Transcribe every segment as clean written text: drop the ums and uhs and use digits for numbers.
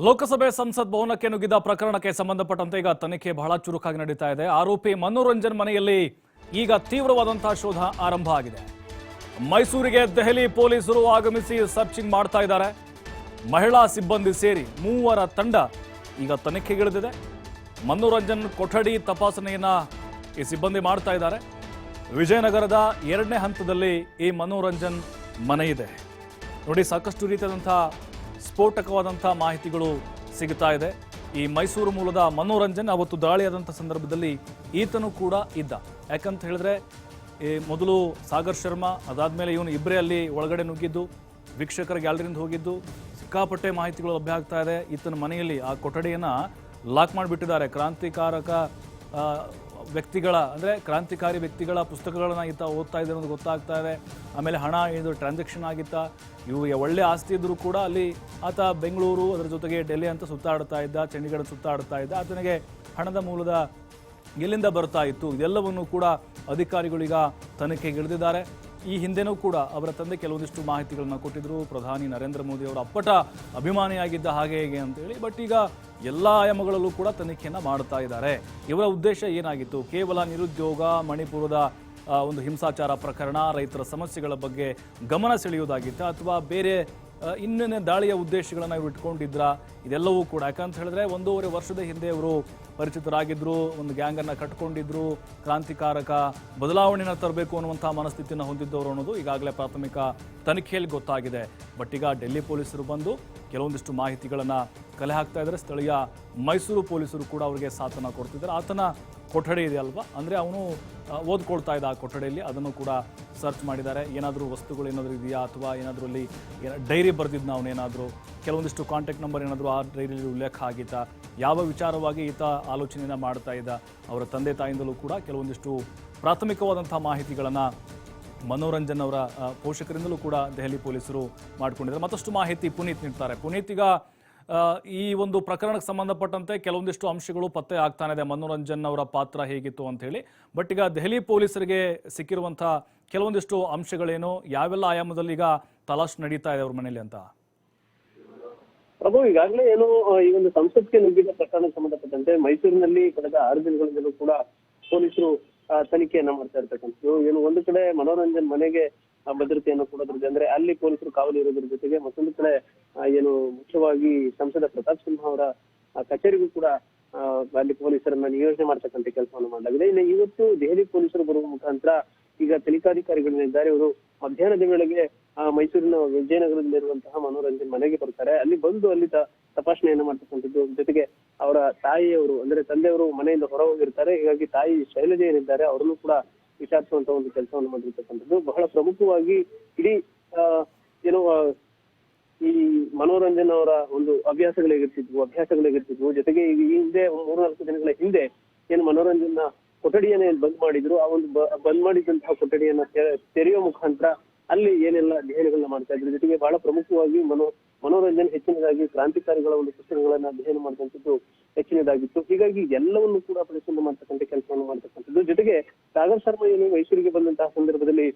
ಲೋಕಸಭೆ ಸಂಸತ್ ಭವನಕ್ಕೆ ನುಗ್ಗಿದ ಪ್ರಕರಣಕ್ಕೆ ಸಂಬಂಧಪಟ್ಟಂತೆ ಈಗ ತನಿಖೆ ಬಹಳ ಚುರುಕಾಗಿ ನಡೀತಾ ಇದೆ. ಆರೋಪಿ ಮನೋರಂಜನ್ ಮನೆಯಲ್ಲಿ ಈಗ ತೀವ್ರವಾದಂತಹ ಶೋಧ ಆರಂಭ ಆಗಿದೆ. ಮೈಸೂರಿಗೆ ದೆಹಲಿ ಪೊಲೀಸರು ಆಗಮಿಸಿ ಸರ್ಚಿಂಗ್ ಮಾಡ್ತಾ ಇದ್ದಾರೆ. ಮಹಿಳಾ ಸಿಬ್ಬಂದಿ ಸೇರಿ 3 ತಂಡ ಈಗ ತನಿಖೆಗಿಳಿದಿದೆ. ಮನೋರಂಜನ್ ಕೊಠಡಿ ತಪಾಸಣೆಯನ್ನ ಈ ಸಿಬ್ಬಂದಿ ಮಾಡ್ತಾ ಇದ್ದಾರೆ. ವಿಜಯನಗರದ 2ನೇ ಹಂತದಲ್ಲಿ ಈ ಮನೋರಂಜನ್ ಮನೆ ಇದೆ. ನೋಡಿ, ಸಾಕಷ್ಟು ರೀತಿಯಾದಂತಹ ಸ್ಫೋಟಕವಾದಂಥ ಮಾಹಿತಿಗಳು ಸಿಗುತ್ತಾ ಇದೆ. ಈ ಮೈಸೂರು ಮೂಲದ ಮನೋರಂಜನ್ ಅವತ್ತು ದಾಳಿಯಾದಂಥ ಸಂದರ್ಭದಲ್ಲಿ ಈತನು ಕೂಡ ಇದ್ದ. ಯಾಕಂತ ಹೇಳಿದ್ರೆ ಮೊದಲು ಸಾಗರ್ ಶರ್ಮಾ, ಅದಾದಮೇಲೆ ಇವನು ಇಬ್ಬರೇ ಅಲ್ಲಿ ಒಳಗಡೆ ನುಗ್ಗಿದ್ದು, ವೀಕ್ಷಕರ ಗ್ಯಾಲರಿಯಿಂದ ಹೋಗಿದ್ದು, ಸಿಕ್ಕಾಪಟ್ಟೆ ಮಾಹಿತಿಗಳು ಲಭ್ಯ ಆಗ್ತಾ ಇದೆ. ಈತನ ಮನೆಯಲ್ಲಿ ಆ ಕೊಠಡಿಯನ್ನು ಲಾಕ್ ಮಾಡಿಬಿಟ್ಟಿದ್ದಾರೆ. ಕ್ರಾಂತಿಕಾರಿ ವ್ಯಕ್ತಿಗಳ ಪುಸ್ತಕಗಳನ್ನ ಈತ ಓದ್ತಾ ಇದ್ದ ಅನ್ನೋದು ಗೊತ್ತಾಗ್ತಾ ಇದೆ. ಆಮೇಲೆ ಹಣ ಇದು ಟ್ರಾನ್ಸಾಕ್ಷನ್ ಆಗಿತ್ತ, ಇವು ಒಳ್ಳೆ ಆಸ್ತಿ ಇದ್ದರೂ ಕೂಡ ಅಲ್ಲಿ ಆತ ಬೆಂಗಳೂರು, ಅದರ ಜೊತೆಗೆ ಡೆಲ್ಲಿ ಅಂತ ಸುತ್ತಾಡ್ತಾ ಇದ್ದ, ಚಂಡೀಗಢ ಸುತ್ತಾಡ್ತಾ ಇದ್ದ. ಆತನಿಗೆ ಹಣದ ಮೂಲದ ಎಲ್ಲಿಂದ ಬರ್ತಾ ಇತ್ತು, ಇದೆಲ್ಲವನ್ನು ಕೂಡ ಅಧಿಕಾರಿಗಳೀಗ ತನಿಖೆಗಿಳಿದಿದ್ದಾರೆ. ಈ ಹಿಂದೆನೂ ಕೂಡ ಅವರ ತಂದೆ ಕೆಲವೊಂದಿಷ್ಟು ಮಾಹಿತಿಗಳನ್ನು ಕೊಟ್ಟಿದ್ರು. ಪ್ರಧಾನಿ ನರೇಂದ್ರ ಮೋದಿ ಅವರ ಅಪ್ಪಟ ಅಭಿಮಾನಿಯಾಗಿದ್ದ ಹಾಗೆ ಹೇಗೆ ಅಂತೇಳಿ. ಬಟ್ ಈಗ ಎಲ್ಲ ಆಯಾಮಗಳಲ್ಲೂ ಕೂಡ ತನಿಖೆಯನ್ನು ಮಾಡ್ತಾ ಇದ್ದಾರೆ. ಇವರ ಉದ್ದೇಶ ಏನಾಗಿತ್ತು? ಕೇವಲ ನಿರುದ್ಯೋಗ, ಮಣಿಪುರದ ಒಂದು ಹಿಂಸಾಚಾರ ಪ್ರಕರಣ, ರೈತರ ಸಮಸ್ಯೆಗಳ ಬಗ್ಗೆ ಗಮನ ಸೆಳೆಯೋದಾಗಿತ್ತ, ಅಥವಾ ಬೇರೆ ಇನ್ನೇನೇ ದಾಳಿಯ ಉದ್ದೇಶಗಳನ್ನು ಇವರು ಇಟ್ಕೊಂಡಿದ್ರ? ಇದೆಲ್ಲವೂ ಕೂಡ ಯಾಕಂತ ಹೇಳಿದ್ರೆ 1.5 ವರ್ಷದ ಹಿಂದೆ ಅವರು ಪರಿಚಿತರಾಗಿದ್ದರು, ಒಂದು ಗ್ಯಾಂಗನ್ನು ಕಟ್ಕೊಂಡಿದ್ರು, ಕ್ರಾಂತಿಕಾರಕ ಬದಲಾವಣೆಯನ್ನು ತರಬೇಕು ಅನ್ನುವಂಥ ಮನಸ್ಥಿತಿಯನ್ನು ಹೊಂದಿದ್ದವರು ಅನ್ನೋದು ಈಗಾಗಲೇ ಪ್ರಾಥಮಿಕ ತನಿಖೆಯಲ್ಲಿ ಗೊತ್ತಾಗಿದೆ. ಬಟ್ ಈಗ ಡೆಲ್ಲಿ ಪೊಲೀಸರು ಬಂದು ಕೆಲವೊಂದಿಷ್ಟು ಮಾಹಿತಿಗಳನ್ನು ಕಲೆ ಹಾಕ್ತಾ ಇದ್ದಾರೆ. ಸ್ಥಳೀಯ ಮೈಸೂರು ಪೊಲೀಸರು ಕೂಡ ಅವರಿಗೆ ಸಾಥನ್ನು ಕೊಡ್ತಿದ್ದಾರೆ. ಆತನ ಕೊಠಡಿ ಇದೆ ಅಲ್ವಾ, ಅಂದರೆ ಅವನು ಓದ್ಕೊಳ್ತಾ ಇದ್ದ ಆ ಕೊಠಡಿಯಲ್ಲಿ, ಅದನ್ನು ಕೂಡ ಸರ್ಚ್ ಮಾಡಿದ್ದಾರೆ. ಏನಾದರೂ ವಸ್ತುಗಳು ಏನಾದರೂ ಇದೆಯಾ, ಅಥವಾ ಏನಾದರೂ ಅಲ್ಲಿ ಡೈರಿ ಬರೆದಿದ್ದ ಅವನೇನಾದರೂ, ಕೆಲವೊಂದಿಷ್ಟು ಕಾಂಟ್ಯಾಕ್ಟ್ ನಂಬರ್ ಏನಾದರೂ ಆ ಡೈರಿಯಲ್ಲಿ ಉಲ್ಲೇಖ ಆಗಿತ್ತಾ, ಯಾವ ವಿಚಾರವಾಗಿ ಈತ ಆಲೋಚನೆಯನ್ನು ಮಾಡ್ತಾ ಇದ್ದ. ಅವರ ತಂದೆ ತಾಯಿಂದಲೂ ಕೂಡ ಕೆಲವೊಂದಿಷ್ಟು ಪ್ರಾಥಮಿಕವಾದಂಥ ಮಾಹಿತಿಗಳನ್ನು ಮನೋರಂಜನ್ ಅವರ ಪೋಷಕರಿಂದಲೂ ಕೂಡ ದೆಹಲಿ ಪೊಲೀಸರು ಮಾಡಿಕೊಂಡಿದ್ದಾರೆ. ಮತ್ತಷ್ಟು ಮಾಹಿತಿ ಪುನೀತ್ ನೀಡ್ತಾರೆ. ಪುನೀತ್, ಈಗ ಈ ಒಂದು ಪ್ರಕರಣಕ್ಕೆ ಸಂಬಂಧಪಟ್ಟಂತೆ ಕೆಲವೊಂದಿಷ್ಟು ಅಂಶಗಳು ಪತ್ತೆ ಆಗ್ತಾನೆ ಇದೆ, ಮನೋರಂಜನ್ ಅವರ ಪಾತ್ರ ಹೇಗಿತ್ತು ಅಂತ ಹೇಳಿ. ಬಟ್ ಈಗ ದೆಹಲಿ ಪೊಲೀಸರಿಗೆ ಸಿಕ್ಕಿರುವಂಥ ಕೆಲವೊಂದಿಷ್ಟು ಅಂಶಗಳೇನು, ಯಾವೆಲ್ಲ ಆಯಾಮದಲ್ಲಿ ಈಗ ತಲಾಶ್ ನಡೀತಾ ಇದೆ ಅವ್ರ ಮನೆಯಲ್ಲಿ ಅಂತ? ಪ್ರಭು, ಈಗಾಗಲೇ ಏನು ಈ ಒಂದು ಸಂಸತ್ಗೆ ನುಗ್ಗಿದ ಪ್ರಕರಣಕ್ಕೆ ಸಂಬಂಧಪಟ್ಟಂತೆ ಮೈಸೂರಿನಲ್ಲಿ ಕಳೆದ 6 ದಿನಗಳಿಂದಲೂ ಕೂಡ ಪೊಲೀಸರು ತನಿಖೆಯನ್ನ ಮಾಡ್ತಾ ಇರ್ತಕ್ಕಂಥದ್ದು. ಏನು ಒಂದು ಕಡೆ ಮನೋರಂಜನ್ ಮನೆಗೆ ಭದ್ರತೆಯನ್ನು ಕೊಡೋದ್ರ ಅಂದ್ರೆ ಅಲ್ಲಿ ಪೊಲೀಸರು ಕಾವಲು ಇರೋದ್ರ ಜೊತೆಗೆ, ಮತ್ತೊಂದು ಕಡೆ ಏನು ಮುಖ್ಯವಾಗಿ ಸಂಸದ ಪ್ರತಾಪ್ ಸಿಂಹ ಅವರ ಕಚೇರಿಗೂ ಕೂಡ ಅಲ್ಲಿ ಪೊಲೀಸರನ್ನ ನಿಯೋಜನೆ ಮಾಡ್ತಕ್ಕಂಥ ಕೆಲಸವನ್ನು ಮಾಡಲಾಗಿದೆ. ಇನ್ನು ಇವತ್ತು ದೆಹಲಿ ಪೊಲೀಸರು ಬರುವ ಮುಖಾಂತರ ಈಗ ತನಿಖಾಧಿಕಾರಿಗಳಿದ್ದಾರೆ. ಇವರು ಮಧ್ಯಾಹ್ನದ ವೇಳೆಗೆ ಮೈಸೂರಿನ ವಿಜಯನಗರದಲ್ಲಿರುವಂತಹ ಮನೋರಂಜನ್ ಮನೆಗೆ ಬರ್ತಾರೆ. ಅಲ್ಲಿ ಬಂದು ಅಲ್ಲಿ ತಪಾಸಣೆಯನ್ನು ಮಾಡ್ತಕ್ಕಂಥದ್ದು. ಜೊತೆಗೆ ಅವರ ತಾಯಿಯವರು ಅಂದ್ರೆ ತಂದೆಯವರು ಮನೆಯಿಂದ ಹೊರ ಹೋಗಿರ್ತಾರೆ. ಹೀಗಾಗಿ ತಾಯಿ ಶೈಲಜೆ ಏನಿದ್ದಾರೆ ಅವರನ್ನು ಕೂಡ ವಿಚಾರಿಸುವಂತ ಒಂದು ಕೆಲಸವನ್ನು ಮಾಡಿರ್ತಕ್ಕಂಥದ್ದು. ಬಹಳ ಪ್ರಮುಖವಾಗಿ ಇಡೀ ಏನು ಈ ಮನೋರಂಜನ್ ಅವರ ಒಂದು ಅಭ್ಯಾಸಗಳೇಗಿರ್ತಿದ್ವು. ಜೊತೆಗೆ ಈ ಹಿಂದೆ 3-4 ದಿನಗಳ ಹಿಂದೆ ಏನು ಮನೋರಂಜನ್ನ ಕೊಠಡಿಯನ್ನೇ ಬಂದ್ ಮಾಡಿದ್ರು. ಆ ಒಂದು ಬಂದ್ ಮಾಡಿದಂತಹ ಕೊಠಡಿಯನ್ನ ತೆರೆಯುವ ಮುಖಾಂತರ ಅಲ್ಲಿ ಏನೆಲ್ಲ ಅಧ್ಯಯನಗಳನ್ನ ಮಾಡ್ತಾ ಇದ್ರು. ಜೊತೆಗೆ ಬಹಳ ಪ್ರಮುಖವಾಗಿ ಮನೋರಂಜನ್ ಹೆಚ್ಚಿನದಾಗಿ ಕ್ರಾಂತಿಕಾರಿಗಳ ಒಂದು ಪುಸ್ತಕಗಳನ್ನ ಅಧ್ಯಯನ ಮಾಡಿದಂಥದ್ದು ಹೆಚ್ಚಿನದಾಗಿತ್ತು. ಹೀಗಾಗಿ ಎಲ್ಲವನ್ನು ಕೂಡ ಪರಿಶೀಲನೆ ಮಾಡ್ತಕ್ಕಂಥ ಕೆಲಸವನ್ನು ಮಾಡ್ತಕ್ಕಂಥದ್ದು. ಜೊತೆಗೆ ಸಾಗರ್ ಶರ್ಮಾ ಏನು ಮೈಸೂರಿಗೆ ಬಂದಂತಹ ಸಂದರ್ಭದಲ್ಲಿ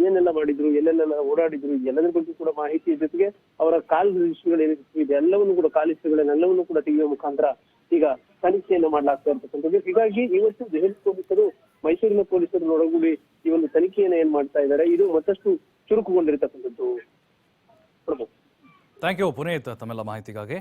ಏನೆಲ್ಲ ಮಾಡಿದ್ರು, ಎಲ್ಲೆಲ್ಲ ಓಡಾಡಿದ್ರು, ಎಲ್ಲದರ ಬಗ್ಗೆ ಕೂಡ ಮಾಹಿತಿ, ಜೊತೆಗೆ ಅವರ ಕಾಲ್ ರಿಜಿಸ್ಟ್ರಿಗಳು ಏನಿತ್ತು ಇದೆಲ್ಲವನ್ನು ಕೂಡ ಕಾಲಿಸ್ಟ್ರಿಗಳನ್ನೆಲ್ಲವನ್ನು ಕೂಡ ತೆಗೆಯುವ ಮುಖಾಂತರ ಈಗ ತನಿಖೆಯನ್ನು ಮಾಡಲಾಗ್ತಾ ಇರ್ತಕ್ಕಂಥದ್ದು. ಹೀಗಾಗಿ ಇವತ್ತು ದೆಹಲಿ ಪೊಲೀಸರು ಮೈಸೂರಿನ ಪೊಲೀಸರು ಒಳಗೂಡಿ ಈ ಒಂದು ತನಿಖೆಯನ್ನು ಏನ್ ಮಾಡ್ತಾ ಇದ್ದಾರೆ, ಇದು ಮತ್ತಷ್ಟು ಚುರುಕುಗೊಂಡಿರ್ತಕ್ಕಂಥದ್ದು. ಥ್ಯಾಂಕ್ ಯು ಪುನೀತ್ ತಮ್ಮೆಲ್ಲ ಮಾಹಿತಿಗಾಗಿ.